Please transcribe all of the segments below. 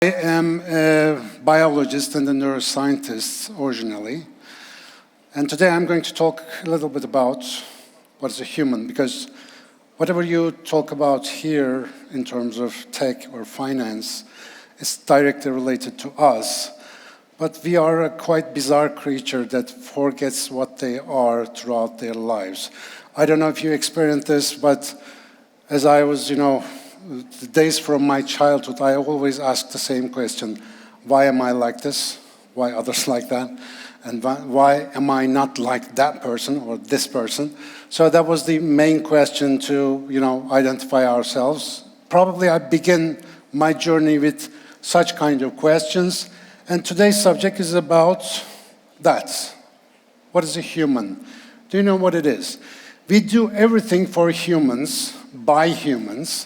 I am a biologist and a neuroscientist originally, and today I'm going to talk a little bit about what is a human, because whatever you talk about here in terms of tech or finance is directly related to us, but we are a quite bizarre creature that forgets what they are throughout their lives. I don't know if you experienced this, but as I was, the days from my childhood, I always asked the same question: why am I like this? Why others like that? And why am I not like that person or this person? So that was the main question to, identify ourselves. Probably I begin my journey with such kind of questions, and today's subject is about that. What is a human? Do you know what it is? We do everything for humans, by humans,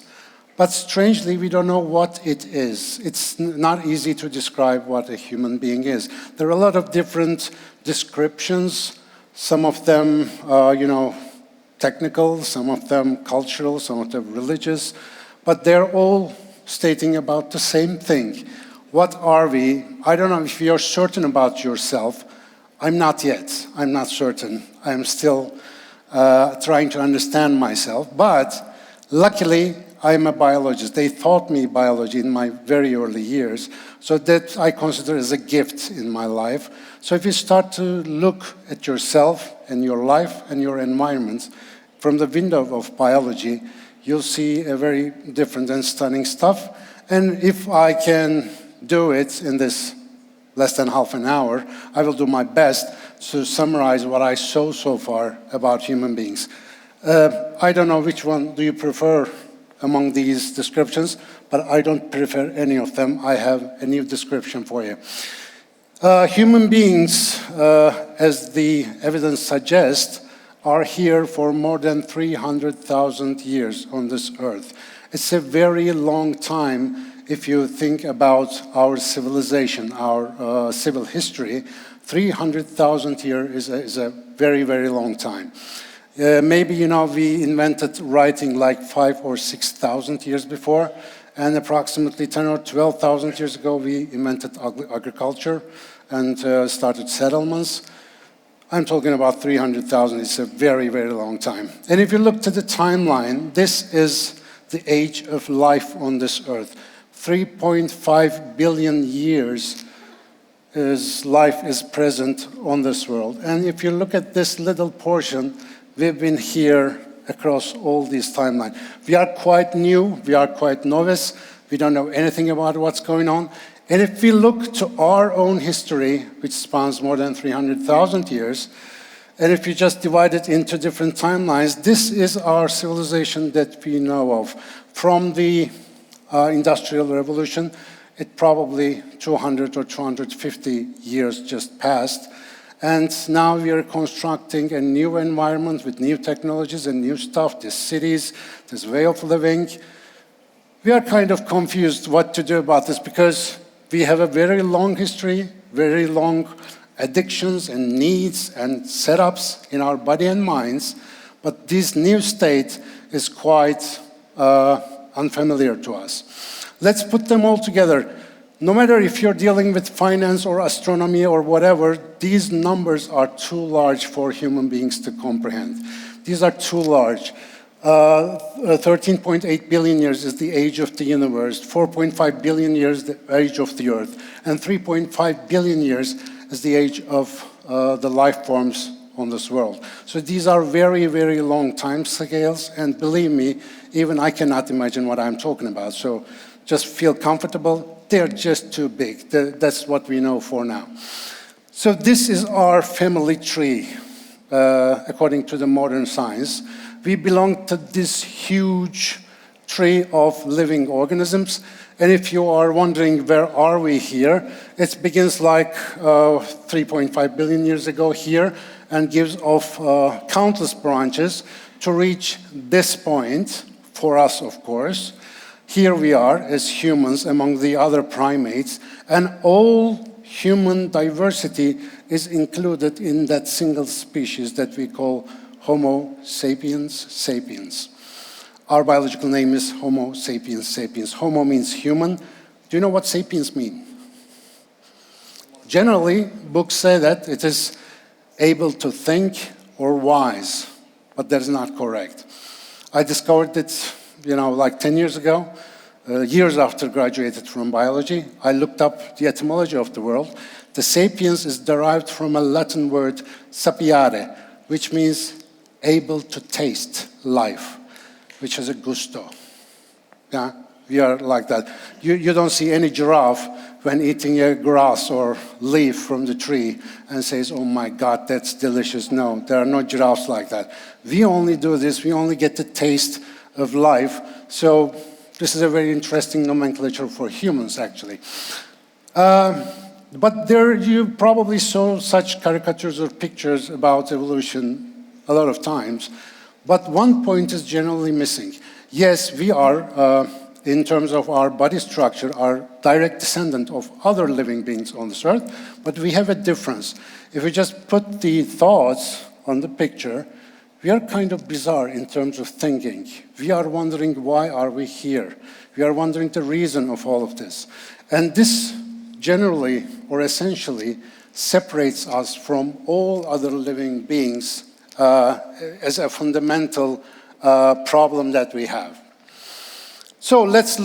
but strangely, we don't know what it is. It's not easy to describe what a human being is. There are a lot of different descriptions, some of them, technical, some of them cultural, some of them religious, but they're all stating about the same thing. What are we? I don't know if you're certain about yourself. I'm not yet. I'm not certain. I'm still trying to understand myself, but luckily, I'm a biologist. They taught me biology in my very early years, so that I consider as a gift in my life. So if you start to look at yourself and your life and your environment from the window of biology, you'll see a very different and stunning stuff. And if I can do it in this less than half an hour, I will do my best to summarize what I saw so far about human beings. I don't know which one do you prefer among these descriptions, but I don't prefer any of them. I have a new description for you. Human beings, as the evidence suggests, are here for more than 300,000 years on this earth. It's a very long time if you think about our civilization, our civil history. 300,000 years is a very, very long time. Maybe, we invented writing like 5,000 or 6,000 years before, and approximately 10,000 or 12,000 years ago, we invented agriculture and started settlements. I'm talking about 300,000. It's a very, very long time. And if you look to the timeline, this is the age of life on this earth. 3.5 billion years life is present on this world. And if you look at this little portion, we've been here across all these timelines. We are quite new, we are quite novice, we don't know anything about what's going on. And if we look to our own history, which spans more than 300,000 years, and if you just divide it into different timelines, this is our civilization that we know of. From the Industrial Revolution, it probably 200 or 250 years just passed. And now we are constructing a new environment with new technologies and new stuff, these cities, this way of living. We are kind of confused what to do about this, because we have a very long history, very long addictions and needs and setups in our body and minds, but this new state is quite unfamiliar to us. Let's put them all together. No matter if you're dealing with finance or astronomy or whatever, these numbers are too large for human beings to comprehend. These are too large. 13.8 billion years is the age of the universe, 4.5 billion years the age of the earth, and 3.5 billion years is the age of the life forms on this world. So these are very, very long time scales, and believe me, even I cannot imagine what I'm talking about. So just feel comfortable. They're just too big. That's what we know for now. So this is our family tree, according to the modern science. We belong to this huge tree of living organisms. And if you are wondering where are we here, it begins like 3.5 billion years ago here and gives off countless branches to reach this point, for us, of course. Here we are as humans among the other primates, and all human diversity is included in that single species that we call Homo sapiens sapiens. Our biological name is Homo sapiens sapiens. Homo means human. Do Do you know what sapiens mean? Generally, books say that it is able to think or wise, but that is not correct. I discovered it, like 10 years ago, years after graduated from biology. I looked up the etymology of the word. The sapiens is derived from a Latin word, sapiare, which means able to taste life, which is a gusto. Yeah, we are like that. You don't see any giraffe when eating a grass or leaf from the tree and says, oh my God, that's delicious. No, there are no giraffes like that. We only do this, we only get the taste of life. So this is a very interesting nomenclature for humans, actually. But you probably saw such caricatures or pictures about evolution a lot of times. But one point is generally missing. Yes, we are, in terms of our body structure, are direct descendant of other living beings on this earth, but we have a difference. If we just put the thoughts on the picture, we are kind of bizarre in terms of thinking. We are wondering, why are we here? We are wondering the reason of all of this. And this generally, or essentially, separates us from all other living beings as a fundamental problem that we have. So let's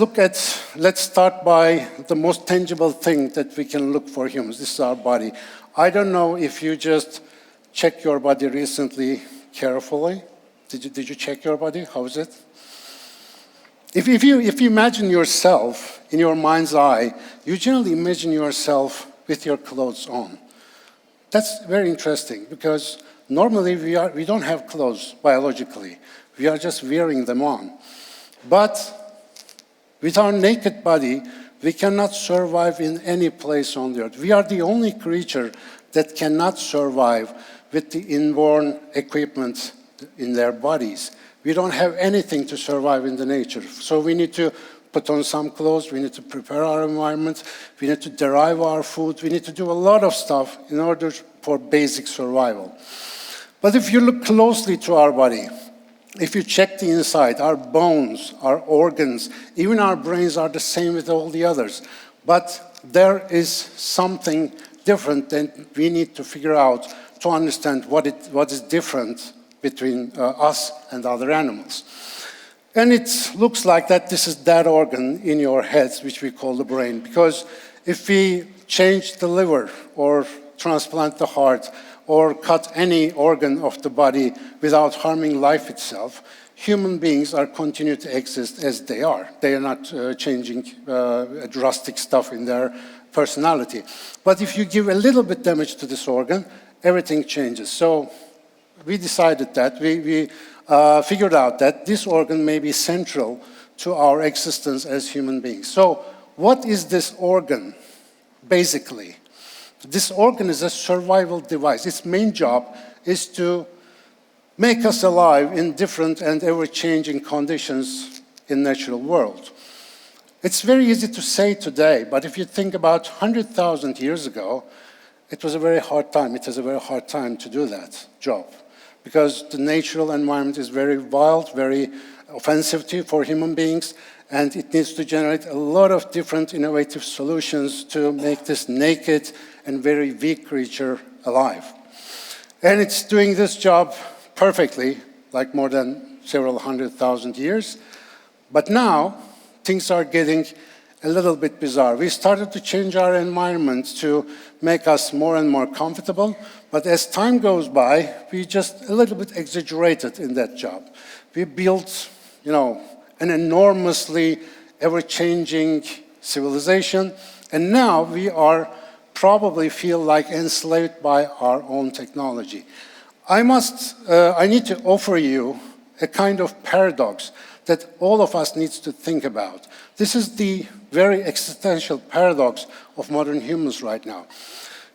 start by the most tangible thing that we can look for humans. This is our body. I don't know if you just checked your body recently carefully. Did you check your body? How is it? If you imagine yourself in your mind's eye, you generally imagine yourself with your clothes on. That's very interesting because normally we don't have clothes biologically. We are just wearing them on. But with our naked body, we cannot survive in any place on the earth. We are the only creature that cannot survive with the inborn equipment in their bodies. We don't have anything to survive in the nature. So we need to put on some clothes, we need to prepare our environment, we need to derive our food, we need to do a lot of stuff in order for basic survival. But if you look closely to our body, if you check the inside, our bones, our organs, even our brains are the same with all the others. But there is something different that we need to figure out to understand what is different between us and other animals. And it looks like that this is that organ in your heads, which we call the brain. Because if we change the liver or transplant the heart, or cut any organ of the body without harming life itself, human beings are continue to exist as they are. They are not changing drastic stuff in their personality. But if you give a little bit damage to this organ, everything changes. So we decided that, we figured out that this organ may be central to our existence as human beings. So what is this organ, basically? This organ is a survival device. Its main job is to make us alive in different and ever-changing conditions in the natural world. It's very easy to say today, but if you think about 100,000 years ago, it was a very hard time. It is a very hard time to do that job because the natural environment is very wild, very offensive for human beings, and it needs to generate a lot of different innovative solutions to make this naked and very weak creature alive. And it's doing this job perfectly, like more than several 100,000 years. But now, things are getting a little bit bizarre. We started to change our environment to make us more and more comfortable, but as time goes by, we just a little bit exaggerated in that job. We built, an enormously ever-changing civilization, and now we are probably feel like enslaved by our own technology. I need to offer you a kind of paradox that all of us needs to think about. This is the very existential paradox of modern humans right now.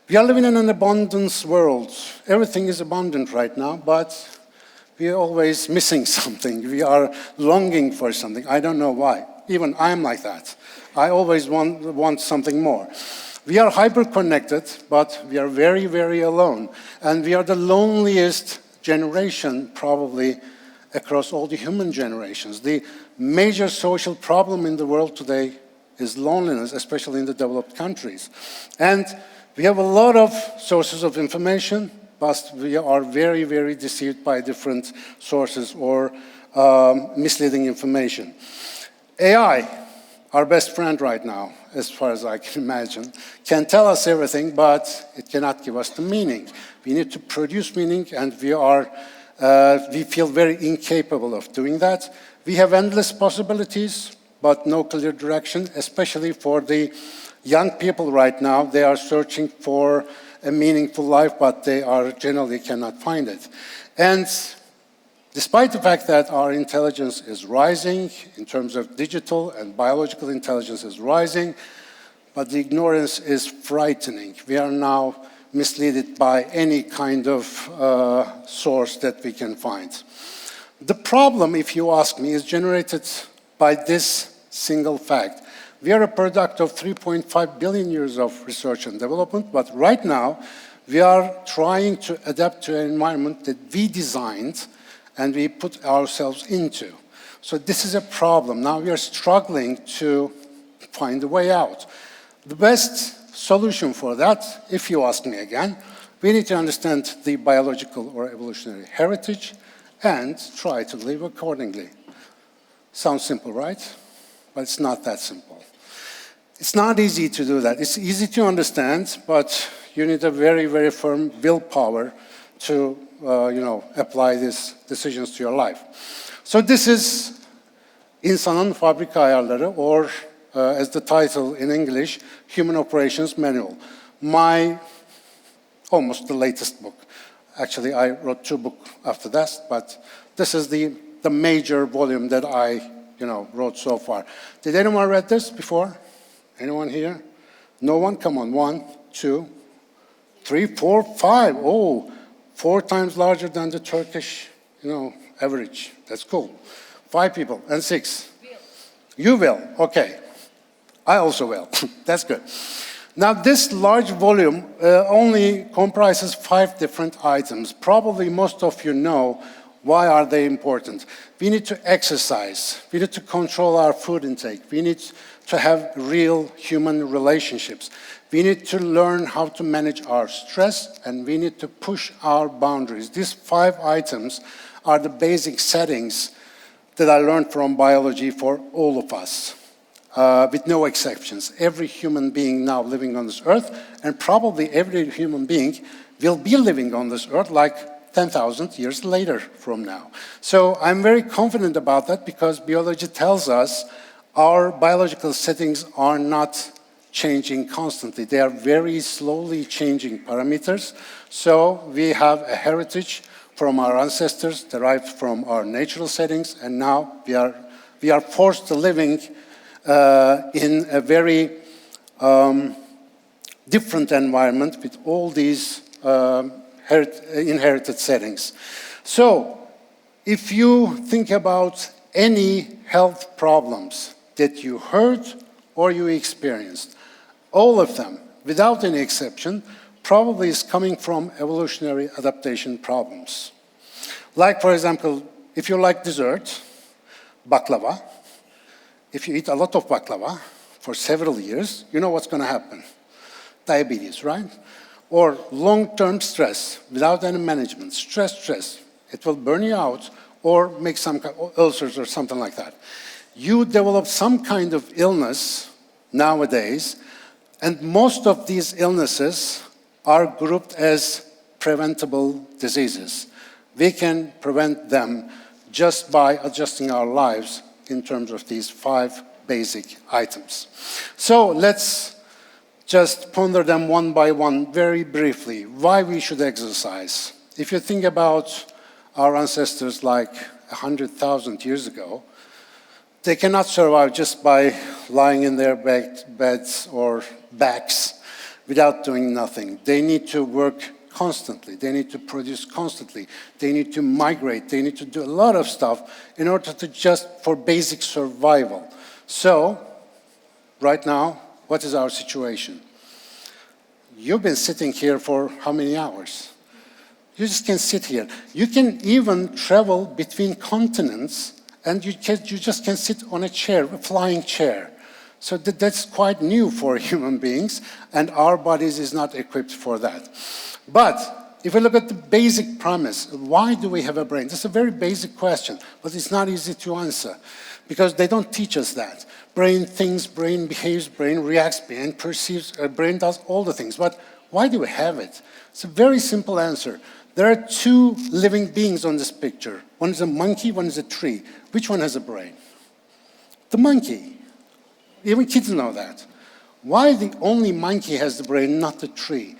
We are living in an abundance world. Everything is abundant right now, but we are always missing something. We are longing for something. I don't know why. Even I'm like that. I always want something more. We are hyper-connected, but we are very, very alone. And we are the loneliest generation, probably, across all the human generations. The major social problem in the world today is loneliness, especially in the developed countries. And we have a lot of sources of information, but we are very, very deceived by different sources or misleading information. AI, our best friend right now, as far as I can imagine, can tell us everything, but it cannot give us the meaning. We need to produce meaning, and we feel very incapable of doing that. We have endless possibilities, but no clear direction, especially for the young people right now. They are searching for a meaningful life, but they generally cannot find it. And despite the fact that our intelligence is rising, in terms of digital and biological intelligence is rising, but the ignorance is frightening. We are now misled by any kind of source that we can find. The problem, if you ask me, is generated by this single fact. We are a product of 3.5 billion years of research and development, but right now we are trying to adapt to an environment that we designed and we put ourselves into. So this is a problem. Now we are struggling to find a way out. The best solution for that, if you ask me again, we need to understand the biological or evolutionary heritage and try to live accordingly. Sounds simple, right? But it's not that simple. It's not easy to do that. It's easy to understand, but you need a very, very firm willpower to apply these decisions to your life. So this is İnsanın Fabrika Ayarları, or as the title in English, Human Operations Manual. Almost the latest book. Actually, I wrote 2 books after that, but this is the major volume that I wrote so far. Did anyone read this before? Anyone here? No one? Come on. 1, 2, 3, 4, 5. Oh, 4 times larger than the Turkish, average. That's cool. 5 people, and 6. You will, okay. I also will. That's good. Now, this large volume only comprises 5 different items. Probably most of you know why are they important. We need to exercise. We need to control our food intake. We need to have real human relationships. We need to learn how to manage our stress, and we need to push our boundaries. These 5 items are the basic settings that I learned from biology for all of us. With no exceptions. Every human being now living on this earth, and probably every human being will be living on this earth like 10,000 years later from now. So I'm very confident about that because biology tells us our biological settings are not changing constantly. They are very slowly changing parameters. So we have a heritage from our ancestors derived from our natural settings, and now we are forced to living in a very different environment with all these inherited settings. So, if you think about any health problems that you heard or you experienced, all of them, without any exception, probably is coming from evolutionary adaptation problems. Like, for example, if you like dessert, baklava, if you eat a lot of baklava for several years, you know what's going to happen. Diabetes, right? Or long-term stress without any management. Stress. It will burn you out or make some ulcers or something like that. You develop some kind of illness nowadays, and most of these illnesses are grouped as preventable diseases. We can prevent them just by adjusting our lives in terms of these 5 basic items. So let's just ponder them one by one very briefly. Why we should exercise. If you think about our ancestors like 100,000 years ago, they cannot survive just by lying in their beds or backs without doing nothing. They need to work constantly. They need to produce constantly. They need to migrate. They need to do a lot of stuff in order to for basic survival. So, right now, what is our situation? You've been sitting here for how many hours? You just can sit here. You can even travel between continents, and you just can sit on a chair, a flying chair. So that's quite new for human beings, and our bodies is not equipped for that. But if we look at the basic premise, why do we have a brain? That's a very basic question, but it's not easy to answer because they don't teach us that. Brain thinks, brain behaves, brain reacts, brain perceives, brain does all the things. But why do we have it? It's a very simple answer. There are two living beings on this picture. One is a monkey, one is a tree. Which one has a brain? The monkey. Even kids know that. Why the only monkey has the brain, not the tree?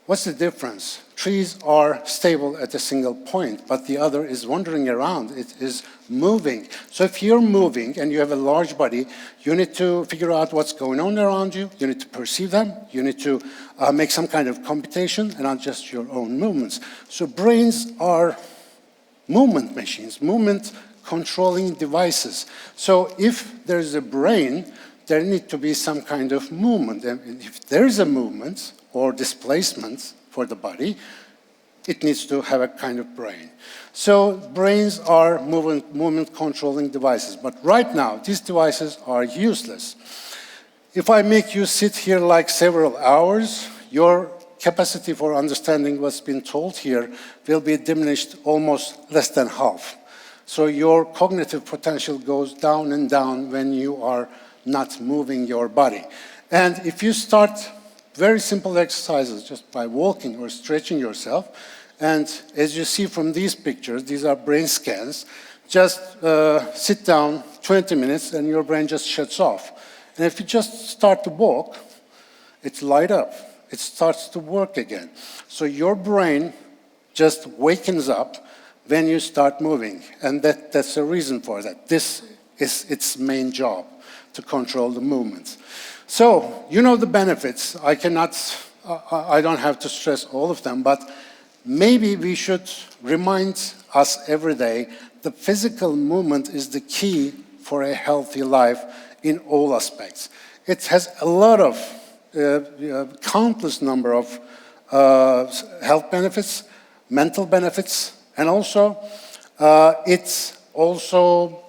What's the difference? Trees are stable at a single point, but the other is wandering around. It is moving. So if you're moving and you have a large body, you need to figure out what's going on around you. You need to perceive them. You need to make some kind of computation and adjust your own movements. So brains are movement machines, movement controlling devices. So if there's a brain, there needs to be some kind of movement. And if there is a movement or displacement for the body, it needs to have a kind of brain. So brains are movement controlling devices. But right now, these devices are useless. If I make you sit here like several hours, your capacity for understanding what's been told here will be diminished almost less than half. So your cognitive potential goes down and down when you are not moving your body. And if you start very simple exercises just by walking or stretching yourself, and as you see from these pictures, these are brain scans, just sit down 20 minutes and your brain just shuts off. And if you just start to walk, it's light up. It starts to work again. So your brain just wakens up when you start moving. And that's the reason for that. This is its main job, to control the movements. So, you know the benefits. I don't have to stress all of them, but maybe we should remind us every day the physical movement is the key for a healthy life in all aspects. It has a lot of, countless number of health benefits, mental benefits, and also it also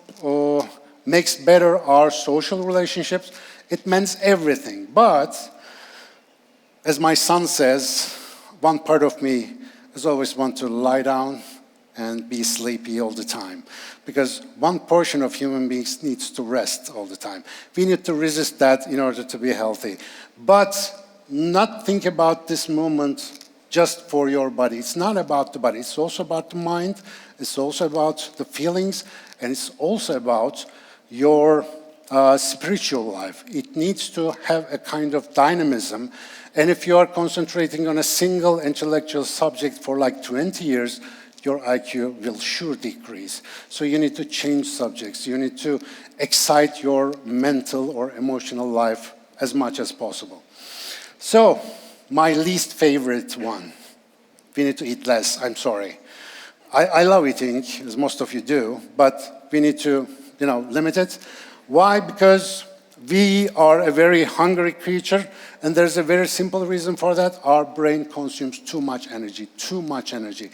makes better our social relationships. It mends everything. But, as my son says, one part of me is always want to lie down and be sleepy all the time. Because one portion of human beings needs to rest all the time. We need to resist that in order to be healthy. But not think about this movement just for your body. It's not about the body. It's also about the mind. It's also about the feelings. And it's also about your spiritual life. It needs to have a kind of dynamism. And if you are concentrating on a single intellectual subject for like 20 years, your IQ will sure decrease. So you need to change subjects. You need to excite your mental or emotional life as much as possible. So, my least favorite one. We need to eat less, I'm sorry. I love eating, as most of you do, but we need to, limit it. Why? Because we are a very hungry creature, and there's a very simple reason for that. Our brain consumes too much energy, too much energy.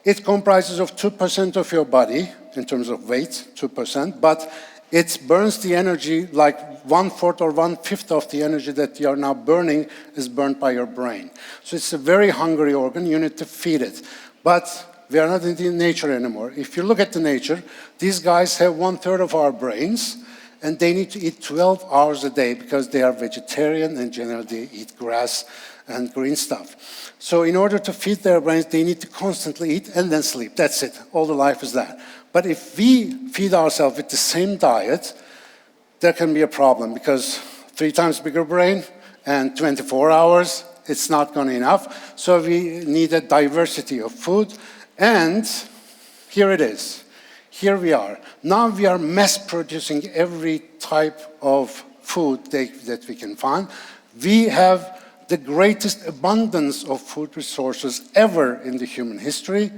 It comprises of 2% of your body, in terms of weight, 2%, but it burns the energy like 1/4 or 1/5 of the energy that you are now burning is burned by your brain. So it's a very hungry organ, you need to feed it. But we are not in the nature anymore. If you look at the nature, these guys have 1/3 of our brains, and they need to eat 12 hours a day because they are vegetarian and generally they eat grass and green stuff. So in order to feed their brains, they need to constantly eat and then sleep. That's it. All the life is that. But if we feed ourselves with the same diet, there can be a problem because 3 times bigger brain and 24 hours, it's not going to be enough. So we need a diversity of food. And here it is. Here we are. Now we are mass producing every type of food that we can find. We have the greatest abundance of food resources ever in the human history.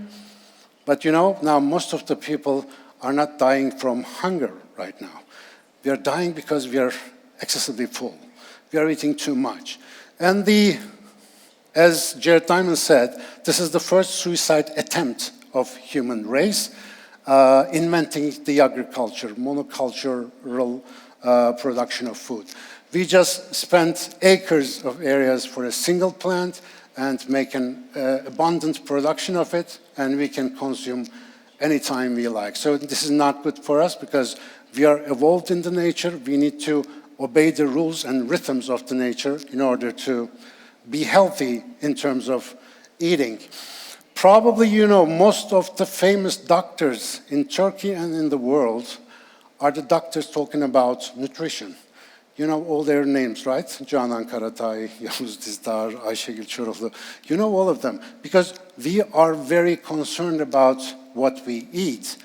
But now most of the people are not dying from hunger right now. We are dying because we are excessively full. We are eating too much. And as Jared Diamond said, this is the first suicide attempt of human race, inventing the agriculture, monocultural production of food. We just spent acres of areas for a single plant and make an abundant production of it, and we can consume anytime we like. So this is not good for us because we are evolved in the nature. We need to obey the rules and rhythms of the nature in order to be healthy in terms of eating. Probably you know most of the famous doctors in Turkey and in the world are the doctors talking about nutrition. You know all their names, right? Canan Karatay, Yavuz Dizdar, Ayşegül Çorumlu. You know all of them because we are very concerned about what we eat.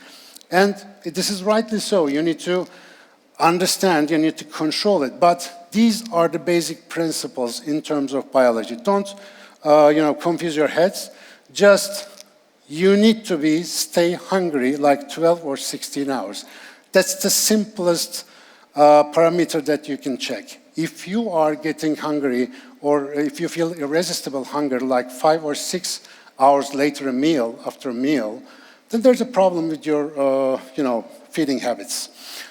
And this is rightly so. You need to understand, you need to control it. But these are the basic principles in terms of biology. Don't confuse your heads. Just you need to stay hungry like 12 or 16 hours. That's the simplest parameter that you can check. If you are getting hungry or if you feel irresistible hunger like 5 or 6 hours later after a meal, then there's a problem with your feeding habits.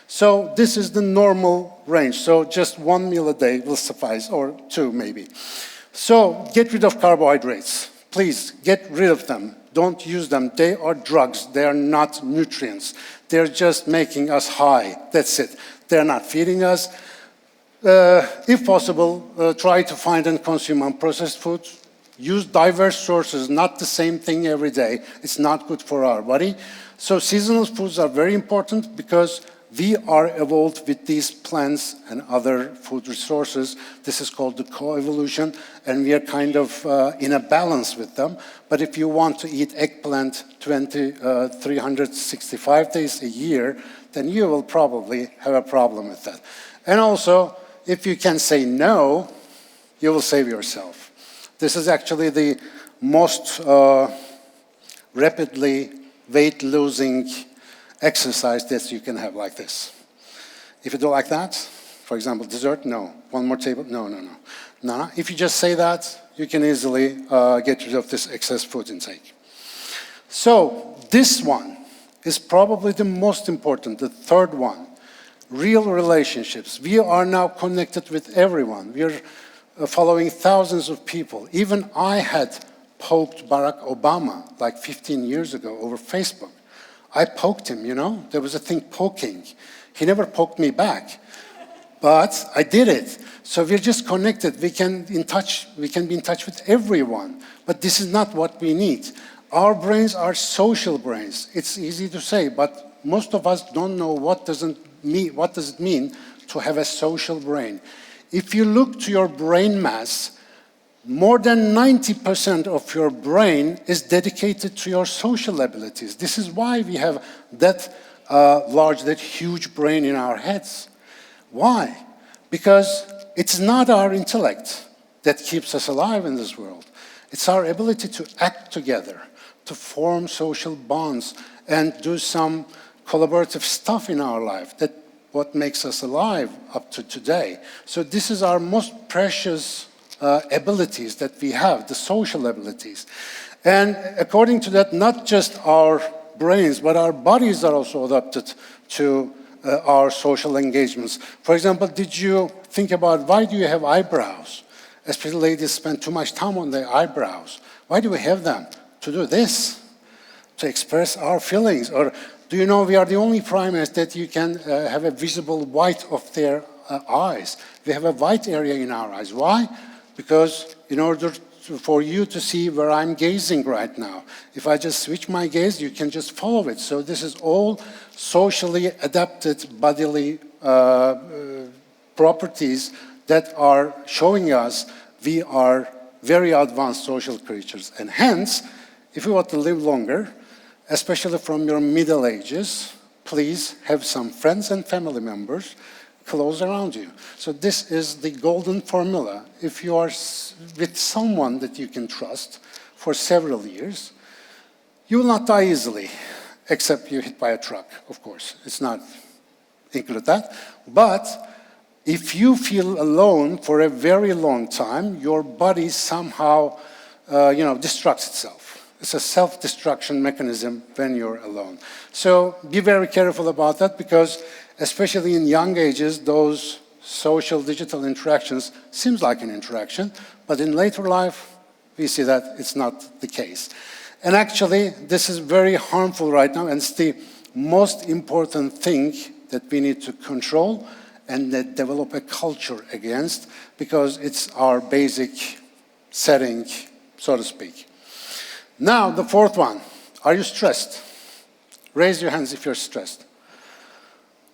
So this is the normal range. So just 1 meal a day will suffice, or 2 maybe. So get rid of carbohydrates. Please get rid of them. Don't use them. They are drugs. They are not nutrients. They're just making us high. That's it. They're not feeding us. If possible, try to find and consume unprocessed foods. Use diverse sources, not the same thing every day. It's not good for our body. So seasonal foods are very important because we are evolved with these plants and other food resources. This is called the co-evolution, and we are kind of in a balance with them. But if you want to eat eggplant 365 days a year, then you will probably have a problem with that. And also, if you can say no, you will save yourself. This is actually the most rapidly weight-losing exercise that you can have like this. If you do like that, for example, dessert, no. One more table, no. If you just say that, you can easily get rid of this excess food intake. So this one is probably the most important, the third one, real relationships. We are now connected with everyone. We are following thousands of people. Even I had poked Barack Obama like 15 years ago over Facebook. I poked him, you know. There was a thing poking. He never poked me back. But I did it. So we're just connected. We can be in touch with everyone. But this is not what we need. Our brains are social brains. It's easy to say, but most of us don't know what does it mean to have a social brain. If you look to your brain mass, more than 90% of your brain is dedicated to your social abilities. This is why we have that that huge brain in our heads. Why? Because it's not our intellect that keeps us alive in this world. It's our ability to act together, to form social bonds, and do some collaborative stuff in our life. That's what makes us alive up to today. So this is our most precious abilities that we have, the social abilities. And according to that, not just our brains, but our bodies are also adapted to our social engagements. For example, did you think about why do you have eyebrows? Especially ladies spend too much time on their eyebrows. Why do we have them? To do this, to express our feelings. Or do you know we are the only primates that you can have a visible white of their eyes? We have a white area in our eyes. Why? Because in order for you to see where I'm gazing right now, if I just switch my gaze, you can just follow it. So this is all socially adapted bodily properties that are showing us we are very advanced social creatures. And hence, if you want to live longer, especially from your middle ages, please have some friends and family members close around you. So this is the golden formula. If you are with someone that you can trust for several years, you will not die easily, except you're hit by a truck, of course. It's not include that. But if you feel alone for a very long time, your body somehow, destructs itself. It's a self-destruction mechanism when you're alone. So be very careful about that because especially in young ages, those social digital interactions seems like an interaction, but in later life, we see that it's not the case. And actually, this is very harmful right now, and it's the most important thing that we need to control and that develop a culture against, because it's our basic setting, so to speak. Now, the fourth one, are you stressed? Raise your hands if you're stressed.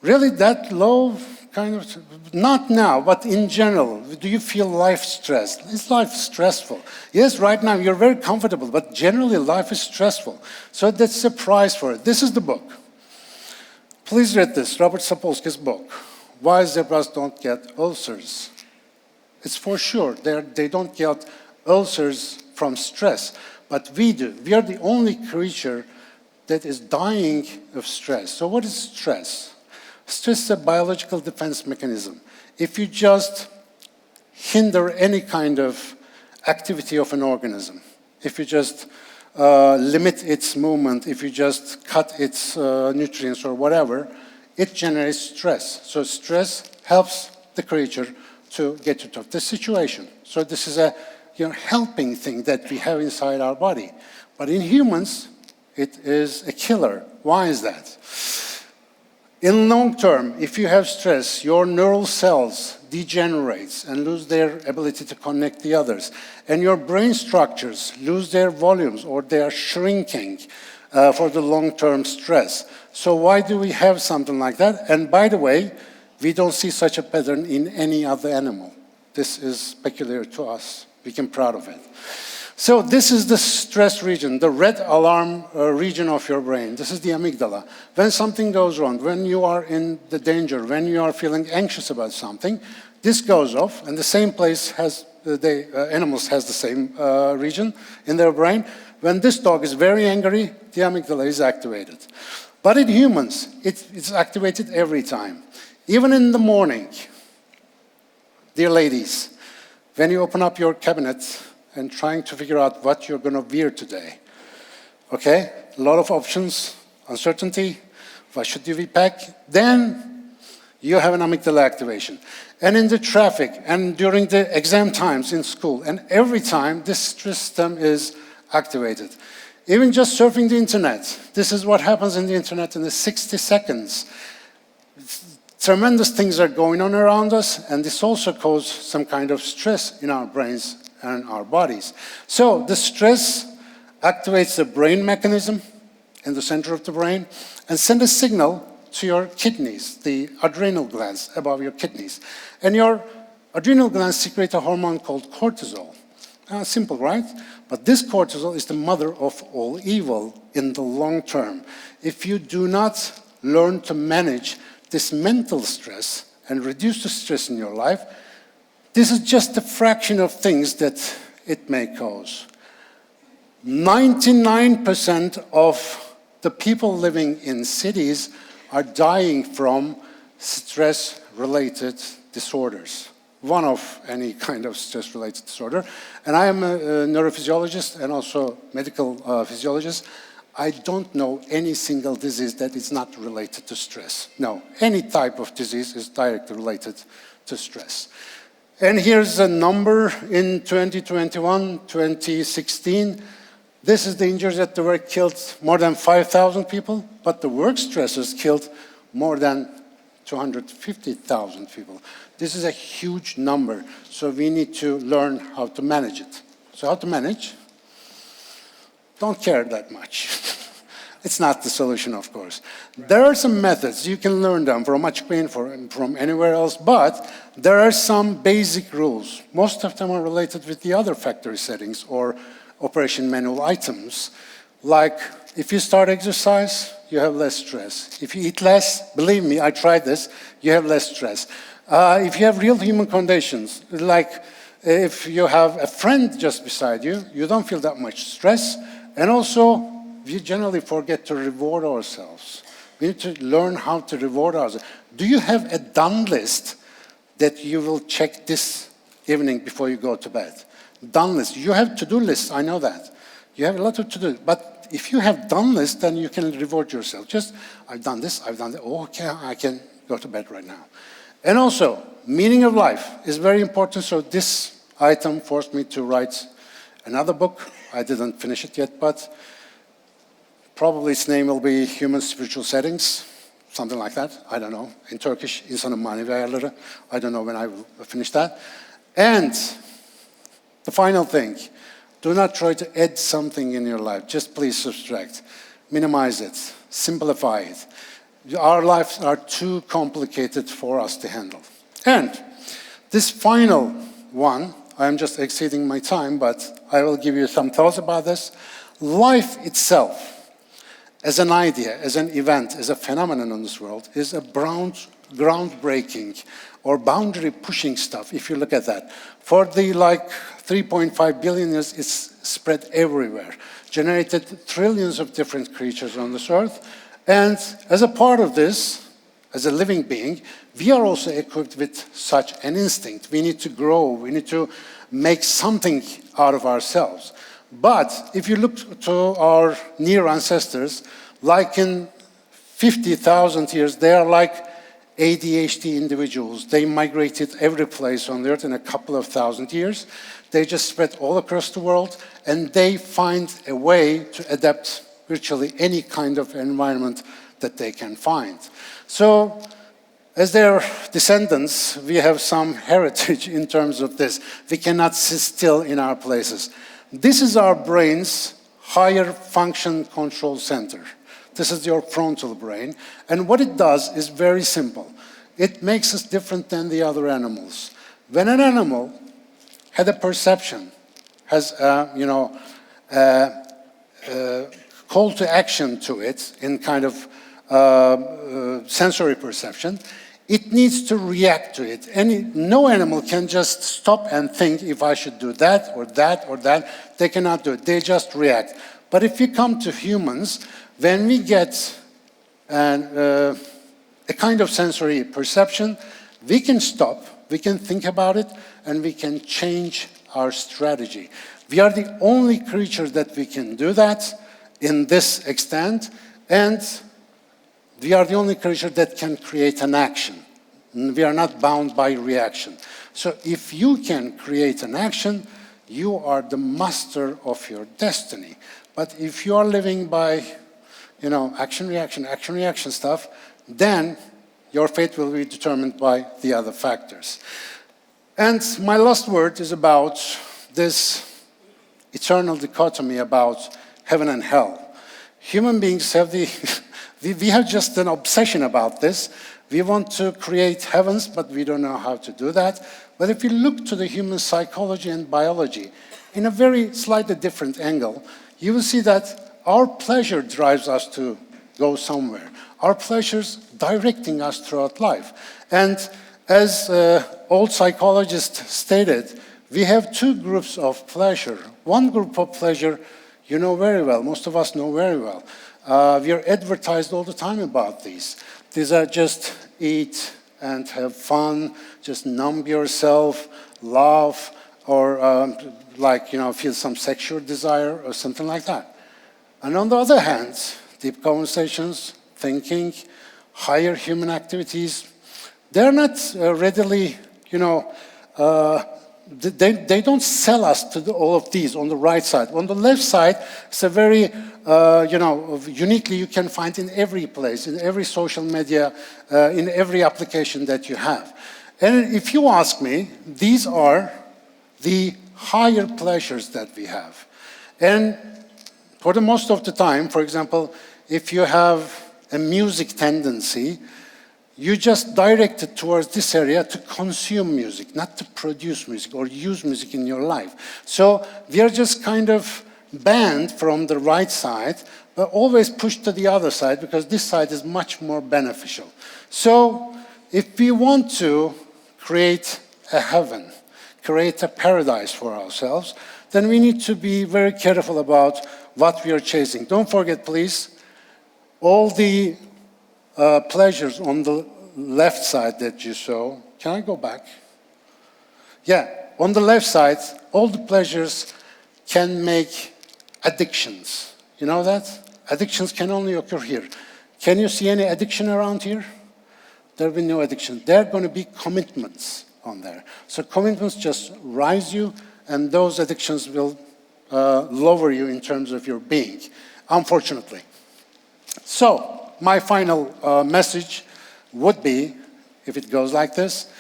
Really that low? Kind of, not now, but in general, do you feel life stressed? Is life stressful? Yes, right now you're very comfortable, but generally life is stressful. So that's a prize for it. This is the book. Please read this, Robert Sapolsky's book, Why Zebras Don't Get Ulcers. It's for sure, they don't get ulcers from stress, but we do. We are the only creature that is dying of stress. So what is stress? Stress is a biological defense mechanism. If you just hinder any kind of activity of an organism, if you just limit its movement, if you just cut its nutrients or whatever, it generates stress. So stress helps the creature to get out of the situation. So this is a helping thing that we have inside our body. But in humans, it is a killer. Why is that? In long term, if you have stress, your neural cells degenerate and lose their ability to connect the others. And your brain structures lose their volumes, or they are shrinking for the long-term stress. So why do we have something like that? And by the way, we don't see such a pattern in any other animal. This is peculiar to us. We can be proud of it. So this is the stress region, the red alarm region of your brain. This is the amygdala. When something goes wrong, when you are in the danger, when you are feeling anxious about something, this goes off, and the same place has, animals has the same region in their brain. When this dog is very angry, the amygdala is activated. But in humans, it's activated every time. Even in the morning, dear ladies, when you open up your cabinet, and trying to figure out what you're going to wear today. Okay? A lot of options, uncertainty, what should you pack? Then you have an amygdala activation. And in the traffic, and during the exam times in school, and every time this stress system is activated. Even just surfing the internet, this is what happens in the internet in the 60 seconds. Tremendous things are going on around us, and this also causes some kind of stress in our brains and our bodies. So the stress activates the brain mechanism in the center of the brain and sends a signal to your kidneys, the adrenal glands above your kidneys. And your adrenal glands secrete a hormone called cortisol. Simple, right? But this cortisol is the mother of all evil in the long term. If you do not learn to manage this mental stress and reduce the stress in your life, this is just a fraction of things that it may cause. 99% of the people living in cities are dying from stress-related disorders, one of any kind of stress-related disorder. And I am a neurophysiologist and also medical physiologist. I don't know any single disease that is not related to stress. No, any type of disease is directly related to stress. And here's a number in 2021, 2016. This is the injuries that were killed more than 5,000 people, but the work stressors killed more than 250,000 people. This is a huge number, so we need to learn how to manage it. So how to manage? Don't care that much. It's not the solution, of course. There are some methods. You can learn them from Açık from anywhere else, but there are some basic rules. Most of them are related with the other factory settings or operation manual items. Like, if you start exercise, you have less stress. If you eat less, believe me, I tried this, you have less stress. If you have real human conditions, like if you have a friend just beside you, you don't feel that much stress. And also, we generally forget to reward ourselves. We need to learn how to reward ourselves. Do you have a done list that you will check this evening before you go to bed? Done list. You have to-do lists, I know that. You have a lot of to-do, but if you have done lists, then you can reward yourself. Just, I've done this, I've done that. Oh, okay, I can go to bed right now. And also, meaning of life is very important, so this item forced me to write another book. I didn't finish it yet, but probably its name will be Human Spiritual Settings, something like that. I don't know. In Turkish, insanın manevi ayarları. I don't know when I will finish that. And the final thing, do not try to add something in your life. Just please subtract. Minimize it. Simplify it. Our lives are too complicated for us to handle. And this final one, I'm just exceeding my time, but I will give you some thoughts about this. Life itself, as an idea, as an event, as a phenomenon in this world, is a groundbreaking or boundary-pushing stuff, if you look at that. For the 3.5 billion years, it's spread everywhere, generated trillions of different creatures on this earth, and as a part of this, as a living being, we are also equipped with such an instinct. We need to grow, we need to make something out of ourselves. But if you look to our near ancestors, like in 50,000 years, they are like ADHD individuals. They migrated every place on the earth in a couple of thousand years. They just spread all across the world, and they find a way to adapt virtually any kind of environment that they can find. So, as their descendants, we have some heritage in terms of this. We cannot sit still in our places. This is our brain's higher function control center. This is your frontal brain. And what it does is very simple. It makes us different than the other animals. When an animal had a perception, has call to action to it in kind of sensory perception, it needs to react to it. No animal can just stop and think if I should do that or that or that. They cannot do it. They just react. But if you come to humans, when we get a kind of sensory perception, we can stop, we can think about it, and we can change our strategy. We are the only creature that we can do that in this extent, and we are the only creature that can create an action. We are not bound by reaction. So if you can create an action, you are the master of your destiny. But if you are living by, action, reaction stuff, then your fate will be determined by the other factors. And my last word is about this eternal dichotomy about heaven and hell. Human beings have we have just an obsession about this. We want to create heavens, but we don't know how to do that. But if you look to the human psychology and biology in a very slightly different angle, you will see that our pleasure drives us to go somewhere. Our pleasure's directing us throughout life. And as old psychologists stated, we have two groups of pleasure. One group of pleasure you know very well, most of us know very well. We are advertised all the time about these. These are just eat and have fun, just numb yourself, laugh, or feel some sexual desire or something like that. And on the other hand, deep conversations, thinking, higher human activities, they're not readily, they don't sell us to all of these on the right side. On the left side, it's a very, uniquely you can find in every place, in every social media, in every application that you have. And if you ask me, these are the higher pleasures that we have. And for the most of the time, for example, if you have a music tendency, you just direct it towards this area to consume music, not to produce music or use music in your life. So we are just kind of banned from the right side, but always pushed to the other side because this side is much more beneficial. So if we want to create a heaven, create a paradise for ourselves, then we need to be very careful about what we are chasing. Don't forget, please, all the pleasures on the left side that you saw. Can I go back? Yeah, on the left side, all the pleasures can make addictions. You know that? Addictions can only occur here. Can you see any addiction around here? there will be no addiction. There are going to be commitments on there. So commitments just rise you, and those addictions will lower you in terms of your being, unfortunately. So my final message would be, if it goes like this,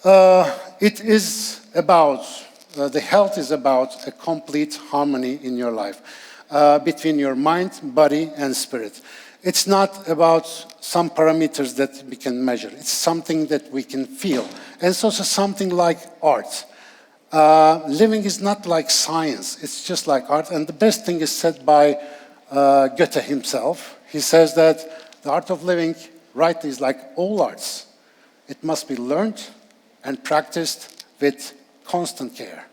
it is about, the health is about a complete harmony in your life between your mind, body, and spirit. It's not about some parameters that we can measure. It's something that we can feel. And it's also something like art. Living is not like science. It's just like art. And the best thing is said by Goethe himself. He says that the art of living, right, is like all arts. It must be learned and practiced with constant care.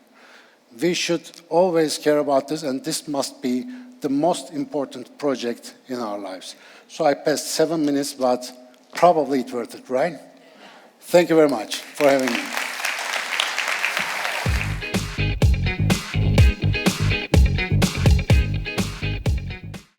We should always care about this, and this must be the most important project in our lives. So I passed 7 minutes, but probably it's worth it, right? Thank you very much for having me.